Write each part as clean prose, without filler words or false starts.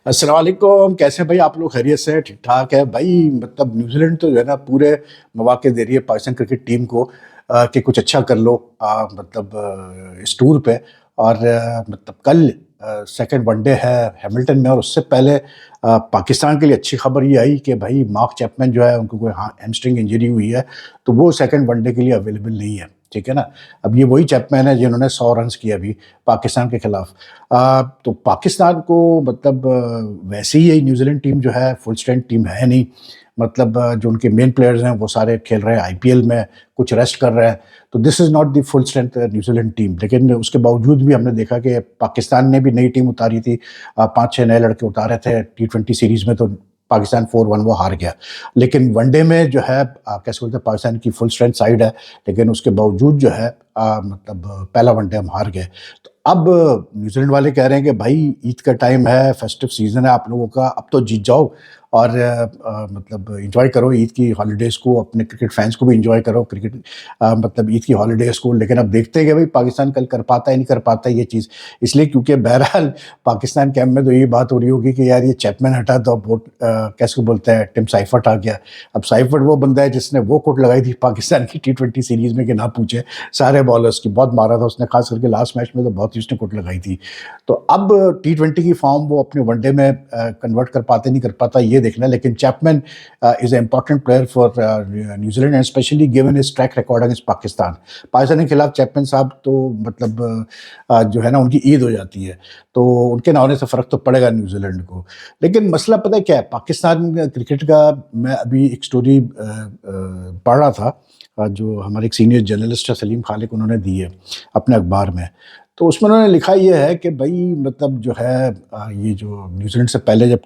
अस्सलाम वालेकुम। कैसे हैं भाई आप लोग? खैरियत से? ठीक ठाक है भाई। मतलब न्यूजीलैंड तो जो है ना पूरे मौके दे रही है पाकिस्तान क्रिकेट टीम को कि कुछ अच्छा कर लो इस टूर पे। और मतलब कल सेकंड वनडे है हैमिल्टन में, और उससे पहले पाकिस्तान के लिए अच्छी खबर ये आई कि भाई मार्क चैपमैन जो है उनको कोई हैमस्ट्रिंग इंजरी हुई है, तो वो सेकंड वनडे के लिए अवेलेबल नहीं है। ठीक है ना। अब ये वही चैपमैन है जिन्होंने 100 रन्स किए अभी पाकिस्तान के खिलाफ। तो पाकिस्तान को वैसे ही ये न्यूजीलैंड टीम जो है फुल स्ट्रेंथ टीम है नहीं। जो उनके मेन प्लेयर्स हैं वो सारे खेल रहे हैं आईपीएल में, कुछ रेस्ट कर रहे हैं। तो this is not the full strength New Zealand team. लेकिन उसके बावजूद भी हमने देखा कि पाकिस्तान ने भी नई टीम उतारी थी, 5-6 नए लड़के उतारे थे T20 सीरीज़ में, तो पाकिस्तान 4-1 वो हार गया। लेकिन वनडे में जो है कैसे बोलते हैं, पाकिस्तान की फुल स्ट्रेंथ साइड है, लेकिन उसके बावजूद जो है पहला वनडे हम हार गए। तो अब न्यूजीलैंड वाले कह रहे हैं कि भाई ईद का टाइम है, फेस्टिव सीज़न है आप लोगों का, अब तो जीत जाओ और एंजॉय करो ईद की हॉलीडेज़ को, अपने क्रिकेट फैंस को भी एंजॉय करो क्रिकेट ईद की हॉलीडेज़ को। लेकिन अब देखते हैं कि भाई पाकिस्तान कल कर पाता है नहीं कर पाता है ये चीज़। इसलिए क्योंकि बहरहाल पाकिस्तान कैंप में तो यही बात हो रही होगी कि यार ये चैपमैन हटा तो अब कैसे बोलते हैं टिम साइफर्ट आ गया। अब साइफर्ट वो बंदा है जिसने वो कोट लगाई थी पाकिस्तान की T20 सीरीज़ में कि ना पूछे, सारे बॉलर्स की बहुत मारा था उसने, खास करके लास्ट मैच में तो बहुत ही उसने कोट लगाई थी। तो अब T20 की फॉर्म वो अपने वनडे में कन्वर्ट कर पाते नहीं कर पाता ये देखना है। लेकिन Chapman is a important player for New Zealand and specially given his track record against Pakistan. Pakistan के खिलाफ चैपमैन साहब तो जो है ना उनकी ईद हो जाती है, तो उनके ना होने से फ़र्क तो पड़ेगा न्यूजीलैंड को। लेकिन मसला पता है क्या है, पाकिस्तान क्रिकेट का मैं अभी एक स्टोरी पढ़ रहा था, जो हमारे एक सीनियर जर्नलिस्ट है सलीम खालिक, उन्होंने दी है अपने अखबार में। तो उसमें उन्होंने लिखा ये है कि भाई जो है ये जो न्यूजीलैंड से पहले जब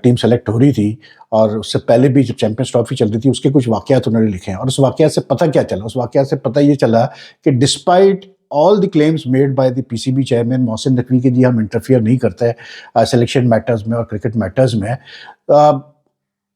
टीम सेलेक्ट हो रही थी, और उससे पहले भी जब चैंपियंस ट्रॉफी चल रही थी, उसके कुछ वाक़यात उन्होंने लिखे हैं। और उस वाक़यात से पता क्या चला? उस वाक़यात से पता ये चला कि despite all the claims made by the PCB chairman Mohsin Naqvi कि जी हम इंटरफियर नहीं करते सिलेक्शन मैटर्स में और क्रिकेट मैटर्स में,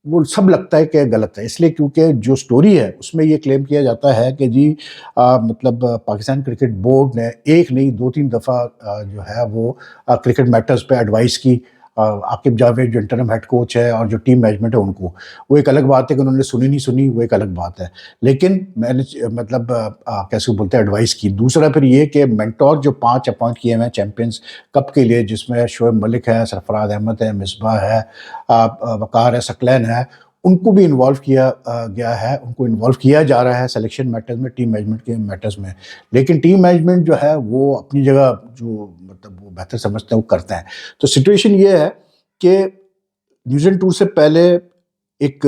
वो सब लगता है कि गलत है। इसलिए क्योंकि जो स्टोरी है उसमें ये क्लेम किया जाता है कि जी पाकिस्तान क्रिकेट बोर्ड ने एक नहीं 2-3 दफ़ा जो है वो क्रिकेट मैटर्स पे एडवाइस की आकिब जावेद जो इंटरिम हेड कोच है और जो टीम मैनेजमेंट है उनको। वो एक अलग बात है कि उन्होंने सुनी नहीं सुनी, वो एक अलग बात है। लेकिन मैंने कैसे बोलते हैं एडवाइस की। दूसरा फिर ये कि मेंटोर जो 5 अपॉइंट किए हुए हैं चैंपियंस कप के लिए, जिसमें शोएब मलिक है, सरफराज अहमद है, मिसबाह है, वक़ार है, सकलैन है, उनको भी इन्वॉल्व किया गया है, उनको इन्वॉल्व किया जा रहा है सिलेक्शन मैटर्स में, टीम मैनेजमेंट के मैटर्स में। लेकिन टीम मैनेजमेंट जो है वो अपनी जगह जो वो बेहतर समझते हैं वो करते हैं। तो सिचुएशन ये है कि न्यूज़ीलैंड टूर से पहले एक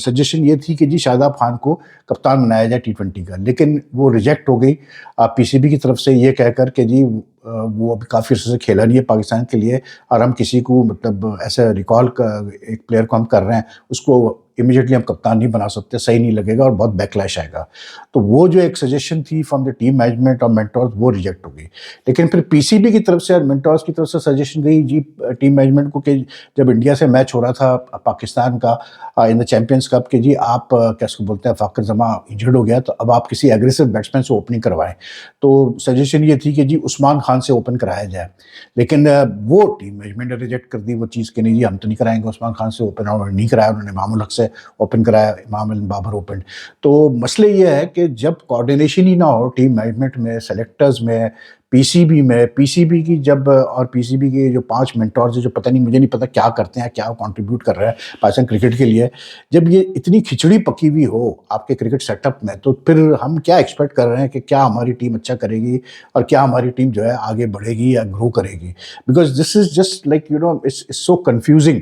सजेशन ये थी कि जी शादाब खान को कप्तान बनाया जाए T20 का, लेकिन वो रिजेक्ट हो गई पीसीबी की तरफ से, ये कहकर कि जी वो अभी काफ़ी अर्से से खेला नहीं है पाकिस्तान के लिए, और हम किसी को ऐसे रिकॉल का एक प्लेयर को हम कर रहे हैं, उसको इमीडिएटली हम कप्तान नहीं बना सकते, सही नहीं लगेगा और बहुत बैकलैश आएगा। तो वो जो एक सजेशन थी फ्रॉम द टीम मैनेजमेंट और मेंटोर्स, वो रिजेक्ट हो गई। लेकिन फिर पीसीबी की तरफ से और मेंटोर्स की तरफ से सजेशन गई जी टीम मैनेजमेंट को कि जब इंडिया से मैच हो रहा था पाकिस्तान का इन द चैंपियंस कप, कि जी आप कैसे बोलते हैं फ़ाकर जमा इंजर्ड हो गया, तो अब आप किसी एग्रेसिव बैट्समैन से ओपनिंग करवाएं। तो सजेशन ये थी कि जी उस्मान खान से ओपन कराया जाए। लेकिन वो टीम मैनेजमेंट ने रिजेक्ट कर दी वो चीज़ कि नहीं जी हम तो नहीं कराएंगे उस्मान खान से ओपन, और नहीं कराया उन्होंने, इमामुल हक से ओपन कराया, इमाम अल बाबर ओपन। तो मसले ये है कि जब कोऑर्डिनेशन ही ना हो टीम मैनेजमेंट में, सेलेक्टर्स में, पीसीबी की जब, और पीसीबी के जो 5 मेंटोर्स हैं जो पता नहीं, मुझे नहीं पता क्या करते हैं, क्या कंट्रीब्यूट कर रहे हैं पाकिस्तान क्रिकेट के लिए, जब ये इतनी खिचड़ी पकी हुई हो आपके क्रिकेट सेटअप में, तो फिर हम क्या एक्सपेक्ट कर रहे हैं कि क्या हमारी टीम अच्छा करेगी और क्या हमारी टीम जो है आगे बढ़ेगी या ग्रो करेगी? Because this is just like it's so confusing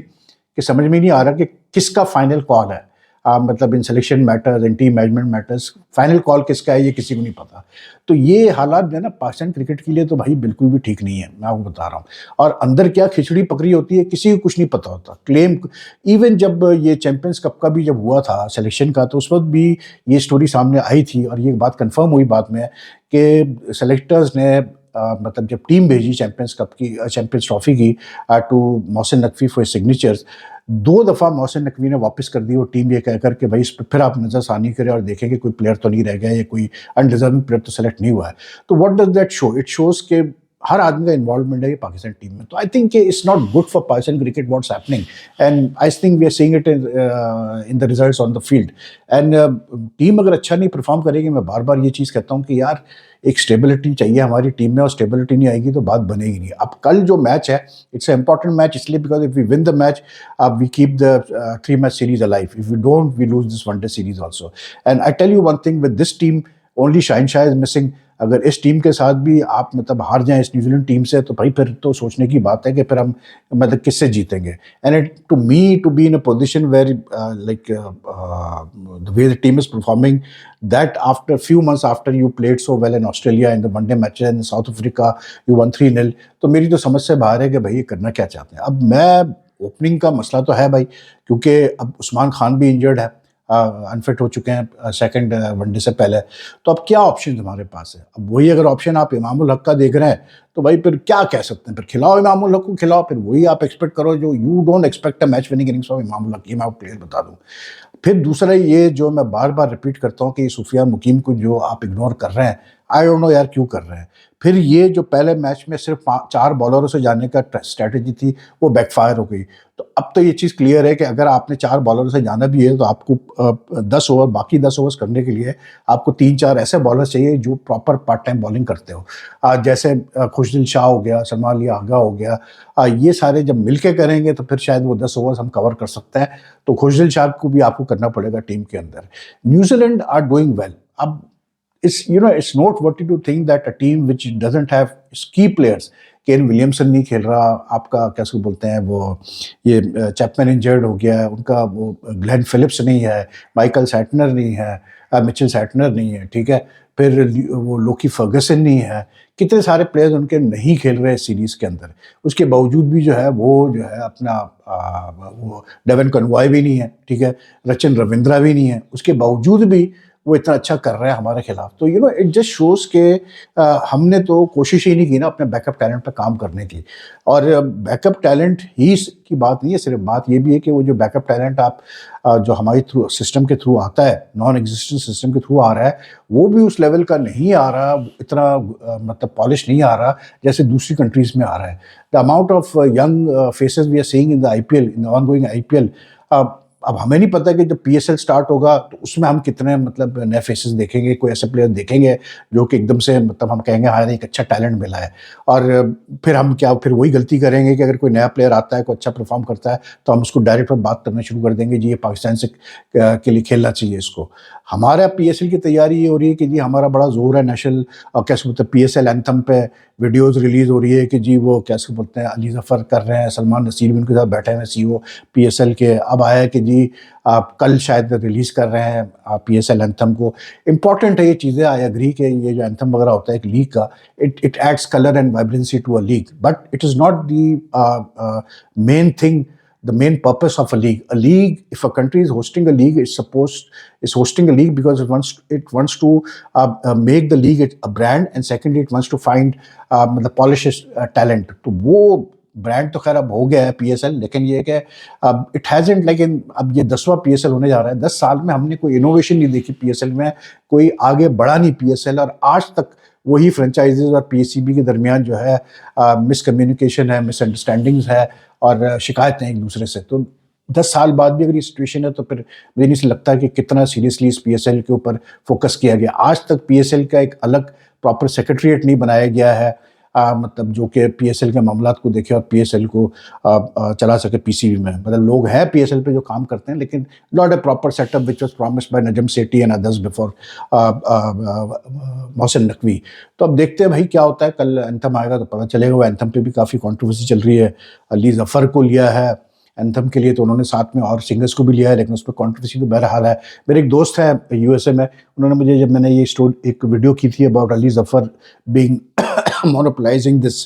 कि समझ में नहीं आ रहा कि किसका फाइनल कॉल है। In selection matters, in team management matters, final call किसका है ये किसी को नहीं पता। तो ये हालात जो है ना पाकिस्तान क्रिकेट के लिए तो भाई बिल्कुल भी ठीक नहीं है, मैं आपको बता रहा हूँ। और अंदर क्या खिचड़ी पकड़ी होती है किसी को कुछ नहीं पता होता। क्लेम इवन जब ये चैंपियंस कप का भी जब हुआ था सिलेक्शन का, तो उस वक्त भी ये स्टोरी सामने आई थी, और ये बात कन्फर्म हुई बाद में कि सेलेक्टर्स ने जब टीम भेजी चैंपियंस कप की, चैंपियंस ट्रॉफी की, to Mohsin Naqvi for signatures, 2 दफ़ा मोहसिन नकवी ने वापस कर दी वो टीम, ये कहकर कि भाई इस पर फिर आप नज़रसानी करें और देखें कि कोई प्लेयर तो नहीं रह गया या कोई अनडिजर्विंग प्लेयर तो सेलेक्ट नहीं हुआ है। तो what does that show? It shows के हर आदमी का इन्वॉल्वमेंट है ये पाकिस्तान टीम में। तो I think it's not good for Pakistan cricket what's happening, and I think we are seeing it in the results on the field. And team अगर अच्छा नहीं परफॉर्म करेगी, मैं बार बार ये चीज़ कहता हूँ कि यार एक स्टेबिलिटी चाहिए हमारी टीम में, और स्टेबिलिटी नहीं आएगी तो बात बनेगी नहीं। अब कल जो मैच है इट्स अ इंपॉर्टेंट मैच, इसलिए because if we win the match we keep the 3 match series alive, if we don't we lose this one day series also. And I tell you one thing, with this team only Shahenshah is missing. अगर इस team के साथ भी आप मतलब हार जाएं इस न्यूजीलैंड टीम से, तो भाई फिर तो सोचने की बात है कि फिर हम मतलब किससे जीतेंगे। And it to me to be in a position where like the way the team is performing, that after few months after you played so well in Australia in the one day matches and South Africa you won 3-0, तो मेरी तो समझ से बाहर है कि भाई ये करना क्या चाहते हैं। अब मैं ओपनिंग का मसला तो है भाई, क्योंकि अब उस्मान खान भी इंजर्ड है, अनफिट हो चुके हैं सेकंड वनडे से पहले। तो अब क्या ऑप्शन हमारे पास है? अब वही अगर ऑप्शन आप इमामुल हक का देख रहे हैं तो भाई फिर क्या कह सकते हैं, फिर खिलाओ इमामुल हक को, खिलाओ, फिर वही आप एक्सपेक्ट करो जो you don't expect a match winning innings of Imamul Haq. ये मैं आपको क्लियर बता दूं। फिर दूसरा ये जो मैं बार बार रिपीट करता हूँ कि सुफियान मुकीम को जो आप इग्नोर कर रहे हैं, आई डोंट नो यार क्यों कर रहे हैं। फिर ये जो पहले मैच में सिर्फ 4 बॉलरों से जाने का स्ट्रैटेजी थी वो बैकफायर हो गई। तो अब तो ये चीज़ क्लियर है कि अगर आपने 4 बॉलरों से जाना भी है तो आपको 10 ओवर, बाकी 10 ओवर्स करने के लिए आपको 3-4 ऐसे बॉलर्स चाहिए जो प्रॉपर पार्ट टाइम बॉलिंग करते हो। जैसे खुशदिल शाह हो गया, सलमान अली आगा हो गया, ये सारे जब मिलके करेंगे तो फिर शायद वो 10 ओवर्स हम कवर कर सकते हैं। तो खुशदिल शाह को भी आपको करना पड़ेगा टीम के अंदर। New Zealand are doing well. अब it's noteworthy to think that a team which doesn't have key players, Kane Williamson नहीं खेल रहा, आपका कैसे बोलते हैं वो, ये चैपमैन इंजर्ड हो गया है उनका, वो ग्लेन फिलिप्स नहीं है, माइकल सैटनर नहीं है, मिचेल सैटनर नहीं है, ठीक है, फिर वो लोकी फर्गसन नहीं है। कितने सारे प्लेयर्स उनके नहीं खेल रहे सीरीज़ के अंदर। उसके बावजूद भी जो है वो जो है अपना वो डेवन कनवॉय भी नहीं है, ठीक है, रचिन रविंद्रा भी नहीं है, उसके बावजूद भी वो इतना अच्छा कर रहे हैं हमारे खिलाफ। तो इट जस्ट शोज़ के हमने तो कोशिश ही नहीं की ना अपने बैकअप टैलेंट पे काम करने की। और बैकअप टैलेंट ही की बात नहीं है सिर्फ, बात ये भी है कि वो जो बैकअप टैलेंट आप जो हमारी थ्रू सिस्टम के थ्रू आता है, नॉन एग्जिस्टेंट सिस्टम के थ्रू आ रहा है, वो भी उस लेवल का नहीं आ रहा, इतना मतलब पॉलिश नहीं आ रहा जैसे दूसरी कंट्रीज़ में आ रहा है। The amount of young faces we are seeing in the IPL, in the ongoing IPL, अब हमें नहीं पता कि जब PSL स्टार्ट होगा तो उसमें हम कितने मतलब नए फेसेस देखेंगे, कोई ऐसे प्लेयर देखेंगे जो कि एकदम से मतलब हम कहेंगे हाँ एक अच्छा टैलेंट मिला है। और फिर हम क्या फिर वही गलती करेंगे कि अगर कोई नया प्लेयर आता है, कोई अच्छा परफॉर्म करता है, तो हम उसको डायरेक्ट बात करना शुरू कर देंगे जी ये पाकिस्तान से के लिए खेलना चाहिए इसको। हमारा PSL की तैयारी ये हो रही है कि जी हमारा बड़ा जोर है नेशनल कैसे बोलते हैं PSL एंथम पे वीडियोस रिलीज हो रही है कि जी वो कैसे बोलते हैं अली जफ़र कर रहे हैं, सलमान नसीर भी उनके साथ बैठे हैं CEO PSL के। अब आया है कि जी आप कल शायद रिलीज़ कर रहे हैं PSL एंथम को। इम्पॉर्टेंट है ये चीज़ें, आई एग्री कि ये जो एंथम वगैरह होता है एक लीग का, it adds colour and vibrancy to a league, but it is not the main thing, the main purpose of a league. A league, if a country is hosting a league, is hosting a league because it wants to make the league a brand, and secondly it wants to find the polished talent. तो वो brand तो खैर अब हो गया है PSL, लेकिन ये कि अब इट हैजंट लाइक इन, अब ये 10वां PSL होने जा रहा है। 10 साल में हमने कोई इनोवेशन नहीं देखी PSL में, कोई आगे बढ़ा नहीं PSL, और आज तक वही फ्रेंचाइजीज और PSCB के दरमियान जो है मिसकम्युनिकेशन है, मिसअंडरस्टैंडिंग्स है और शिकायतें एक दूसरे से। तो 10 साल बाद भी अगर ये सिचुएशन है तो फिर मुझे नहीं लगता कि कितना सीरियसली इस PSL के ऊपर फोकस किया गया। आज तक PSL का एक अलग प्रॉपर सेक्रेटरीट नहीं बनाया गया है, मतलब जो कि PSL के मामलात को देखे और PSL को चला सके PCB में। मतलब लोग हैं PSL पे जो काम करते हैं, लेकिन not a proper setup which was promised by Najam Sethi and others before Mohsin Naqvi. तो अब देखते हैं भाई क्या होता है, कल एंथम आएगा तो पता चलेगा। वो एंथम पे भी काफ़ी कंट्रोवर्सी चल रही है। अली जफ़र को लिया है एंथम के लिए, तो उन्होंने साथ में और सिंगर्स को भी लिया है, लेकिन उस पर कंट्रोवर्सी तो बहरहाल है। मेरे एक दोस्त है USA में, उन्होंने मुझे, जब मैंने ये स्टोरी एक वीडियो की थी about Ali Zafar being monopolising this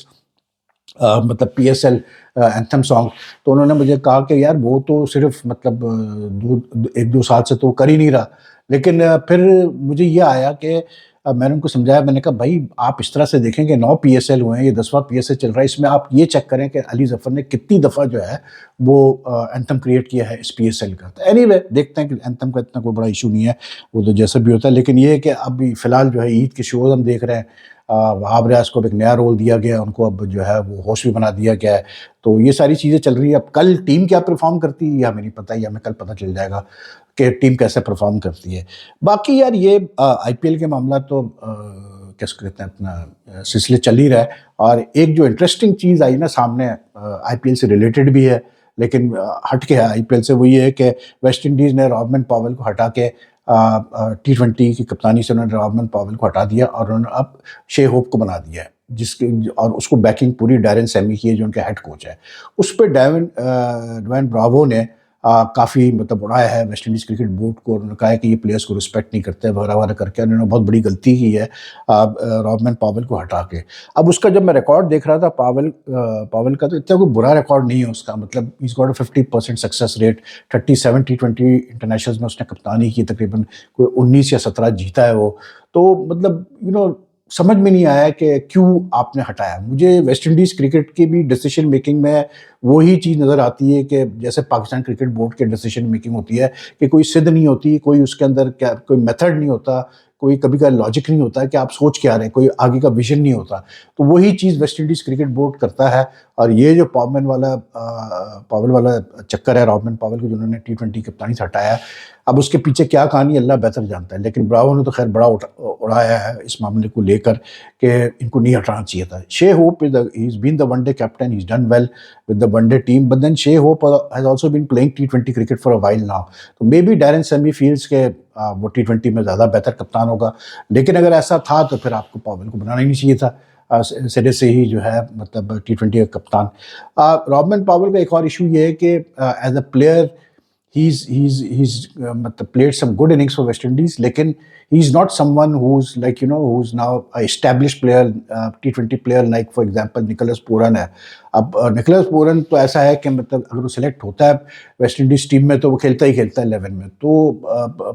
मतलब PSL एंथम सॉन्ग, तो उन्होंने मुझे कहा कि यार वो तो सिर्फ मतलब 1-2 साल से तो कर ही नहीं रहा। लेकिन फिर मुझे ये आया कि मैंने उनको समझाया, मैंने कहा भाई आप इस तरह से देखें कि 9 PSL हुए हैं, ये 10वां PSL चल रहा है, इसमें आप ये चेक करें कि अली जफ़र ने कितनी दफ़ा जो है वो एंथम क्रिएट किया है इस PSL का। तो एनीवे देखते हैं कि एंथम का इतना कोई बड़ा इशू नहीं है, वो तो जैसा भी होता है। लेकिन ये है कि अभी फ़िलहाल जो है ईद के शोज़ हम देख रहे हैं, वहाब रियाज को अब एक नया रोल दिया गया है, उनको अब जो है वो होस्ट भी बना दिया गया है। तो ये सारी चीज़ें चल रही है। अब कल टीम क्या परफॉर्म करती है ये हमें नहीं पता, ये हमें कल पता चल जाएगा कि टीम कैसे परफॉर्म करती है। बाकी यार ये आईपीएल के मामला तो कैसे कहते हैं अपना सिलसिले चल ही रहा है। और एक जो इंटरेस्टिंग चीज़ आई ना सामने, आईपीएल से रिलेटेड भी है लेकिन हट के है आईपीएल से, वो ये है कि वेस्ट इंडीज़ ने रॉबमन पॉवेल को हटा के T20 की कप्तानी से उन्होंने रॉबमन पॉवेल को हटा दिया और उन्होंने अब शे होप को बना दिया है, जिसके और उसको बैकिंग पूरी डैरेन सेमी की है जो उनके हेड कोच है। उस पर ड्वेन ब्रावो ने काफ़ी मतलब उड़ाया है वेस्ट इंडीज़ क्रिकेट बोर्ड को। उन्होंने कहा है कि ये प्लेयर्स को रिस्पेक्ट नहीं करते वगैरह वगैरह करके उन्होंने बहुत बड़ी गलती की है रॉबमन पॉवेल को हटा के। अब उसका जब मैं रिकॉर्ड देख रहा था पॉवेल का, तो इतना कोई बुरा रिकॉर्ड नहीं है उसका। मतलब is got a 50% success rate, 37 T20 internationals में उसने कप्तानी की, तकरीबन कोई 19 या 17 जीता है वो। तो मतलब समझ में नहीं आया कि क्यों आपने हटाया। मुझे वेस्ट इंडीज़ क्रिकेट की भी डिसीजन मेकिंग में वही चीज़ नज़र आती है कि जैसे पाकिस्तान क्रिकेट बोर्ड के डिसीजन मेकिंग होती है कि कोई सिद्ध नहीं होती, कोई उसके अंदर क्या कोई मेथड नहीं होता, कोई कभी का लॉजिक नहीं होता कि आप सोच क्या रहे हैं, कोई आगे का विजन नहीं होता। तो वही चीज़ वेस्ट इंडीज़ क्रिकेट बोर्ड करता है। और ये जो पावेल वाला चक्कर है रॉबमन पॉवेल को जिन्होंने T20 कप्तानी से हटाया है, अब उसके पीछे क्या कहानी अल्लाह बेहतर जानता है। लेकिन ब्रावो ने तो खैर बड़ा उड़ाया है इस मामले को लेकर कि इनको नहीं हटाना चाहिए था। She hope he is been the one day captain, he is done well with the one day team, but then Shea Hope has also been playing T20 cricket for a while now. तो maybe Darren Sammy feels के वो T20 में ज़्यादा बेहतर कप्तान होगा। लेकिन अगर ऐसा था तो फिर आपको पॉवेल को बनाना ही नहीं चाहिए था सिरे से ही जो है मतलब T20 का कप्तान। रॉबमन पॉवेल का एक और इशू ये है कि as a player he's played some good innings for West Indies, लेकिन he's not someone who's like who's now a established player, T20 player like for example Nicholas Pooran है। अब निकोलस पूरन तो ऐसा है कि मतलब अगर वो सिलेक्ट होता है वेस्ट इंडीज टीम में तो वो खेलता ही खेलता है 11 में। तो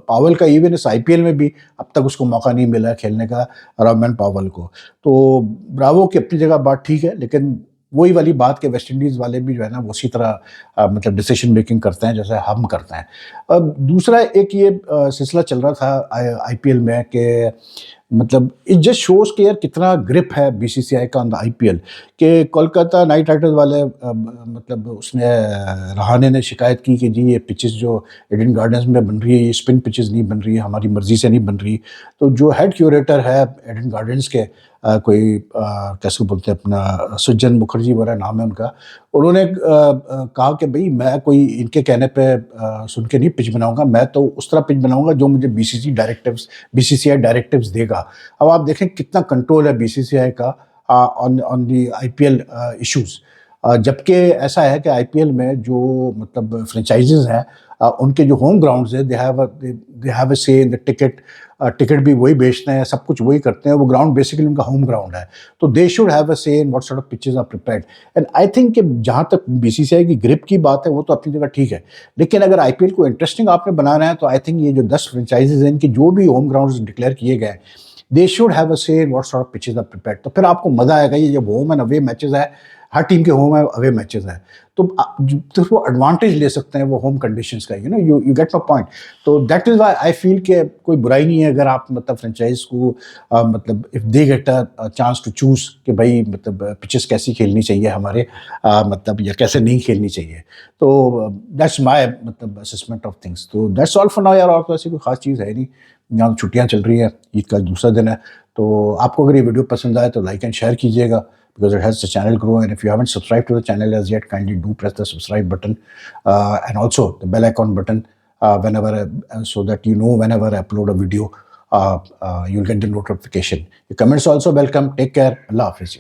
पावेल का इवन इस आईपीएल में भी अब तक उसको मौका नहीं मिला खेलने का, रॉबमन पॉवेल को। तो ब्रावो की अपनी जगह बात ठीक है, लेकिन वही वाली बात कि वेस्ट इंडीज़ वाले भी जो है ना वो उसी तरह मतलब डिसीजन मेकिंग करते हैं जैसे हम करते हैं। अब दूसरा एक ये सिलसिला चल रहा था आईपीएल में कि मतलब इट जस्ट शोज कि यार कितना ग्रिप है बीसीसीआई का ऑन द आईपीएल कि कोलकाता नाइट राइडर्स वाले मतलब उसने रहाने ने शिकायत की कि जी ये पिचेस जो एडन गार्डन्स में बन रही है ये स्पिन पिचेस नहीं बन रही है, हमारी मर्जी से नहीं बन रही। तो जो हेड क्यूरेटर है एडन गार्डन्स के कोई कैसे बोलते हैं अपना सुजन मुखर्जी वगैरह नाम है उनका, उन्होंने कहा कि भाई मैं कोई इनके कहने पे सुन के नहीं पिच बनाऊंगा, मैं तो उस तरह पिच बनाऊंगा जो मुझे बीसीसीआई डायरेक्टिव्स देगा। अब आप देखें कितना कंट्रोल है बीसीसीआई का ऑन दी आईपीएल इश्यूज। जबकि ऐसा है कि आईपीएल में जो मतलब फ्रेंचाइजेज हैं उनके जो होम ग्राउंड्स है they have a say in the ticket भी वही बेचते हैं, सब कुछ वही करते हैं, वो ग्राउंड बेसिकली उनका होम ग्राउंड है। तो they should have a say in what sort of pitches are prepared. And I think कि जहाँ तक बीसीसीआई की ग्रिप की बात है वो तो अपनी जगह ठीक है, लेकिन अगर आईपीएल को इंटरेस्टिंग आपने बनाना है तो आई थिंक ये जो 10 फ्रेंचाइजेज हैं इनके जो भी होम ग्राउंड डिक्लेयर किए गए दे should have a say in what sort of pitches are prepared. तो फिर आपको मजा आएगा। ये जब होम एंड अवे मैचेस है, हर टीम के होम एंड अवे मैचेस है, तो वो एडवांटेज ले सकते हैं वो होम कंडीशंस का। You get my point. तो that is why I feel कि कोई बुराई नहीं है अगर आप मतलब फ्रेंचाइज को मतलब if they get a chance to choose कि भाई मतलब पिचेस कैसी खेलनी चाहिए हमारे मतलब या कैसे नहीं खेलनी चाहिए। तो दैट्स माय मतलब असेसमेंट ऑफ थिंग्स। तो दैट्स ऑल फॉर नाउ यार, और तो ऐसी कोई खास चीज़ है नहीं। यहाँ छुट्टियाँ चल रही हैं, ईद का दूसरा दिन है। तो आपको अगर ये वीडियो पसंद आए तो लाइक एंड शेयर कीजिएगा because it helps the channel grow, and if you haven't subscribed to the channel as yet, kindly do press the subscribe button and also the bell icon button so that you know whenever I upload a video you'll get the notification. Your comments also welcome. Take care. Allah Hafiz.